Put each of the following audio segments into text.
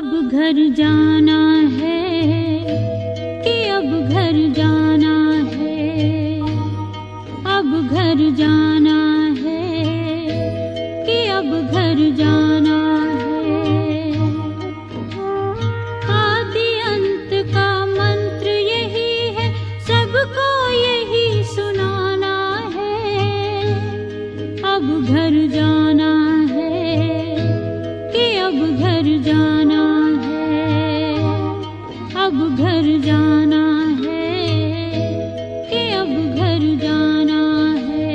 अब घर जाना है कि अब घर जाना है, अब घर जाना है कि अब घर जाना है। आदि अंत का मंत्र यही है, सबको यही सुनाना है। अब घर जाना है कि अब घर जाना है, अब घर जाना है कि अब घर जाना है।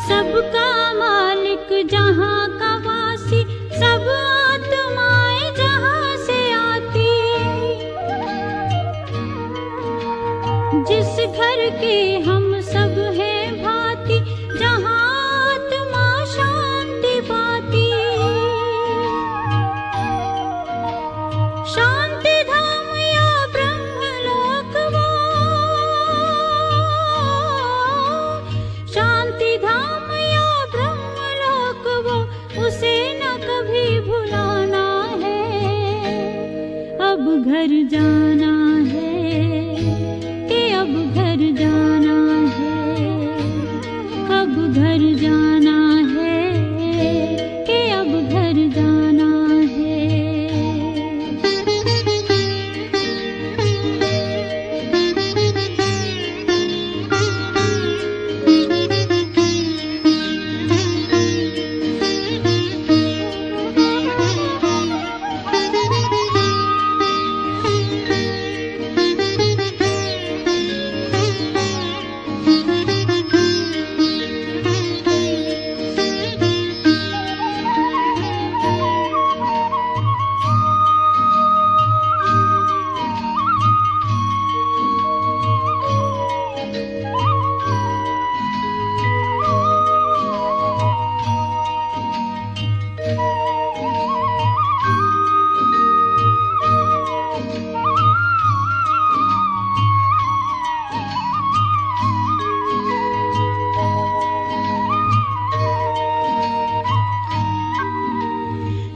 सबका मालिक जहाँ का वासी, सब आत्माएं जहाँ से आती। जिस घर के हम सब हैं भांति, जहाँ आत्मा शांति पाती। शांति धाम या ब्रह्मलोक वो, शांति धाम उसे न कभी भुलाना है। अब घर जाना है कि अब घर जाना है, अब घर जाना है कि अब घर जाना है।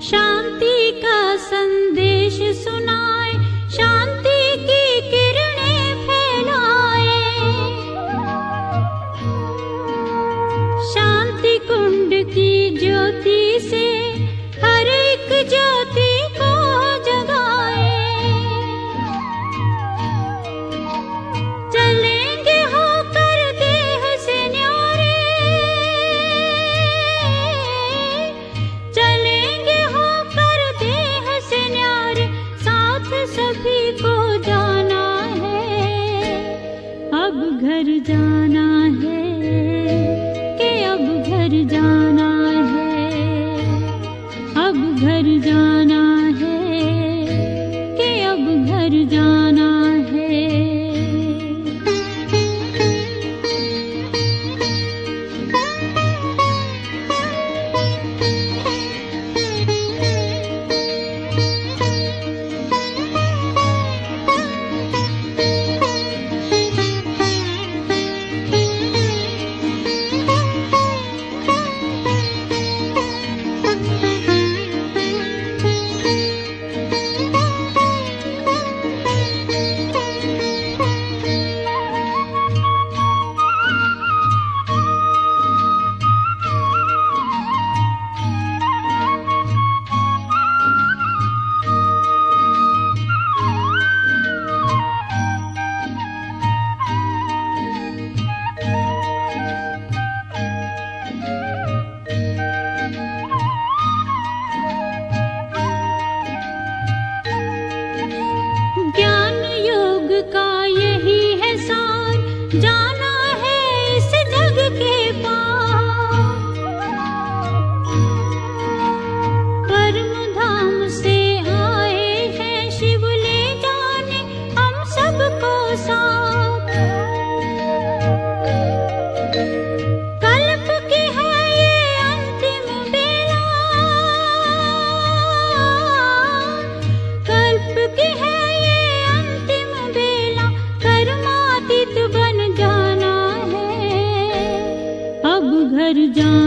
शांति का संदेश सुनाए, शांति की किरणें फैलाए। शांति कुंड की ज्योति से हर एक ज्योति को जगाए। चलेंगे होकर देह से न्यारे, चलेंगे होकर देह से न्यारे, साथ सभी को जाना है। अब घर जाना है कि अब घर जाना है, अब घर जाना है कि अब घर जाना है। जाना है इस जग के पार। परम धाम से आए हैं शिव, ले जाने हम सबको साथ। कल्प की है ये अंतिम बेला, कल्प की है ये अंतिम बेला, कर्मातीत बन जाना है, अब घर जाना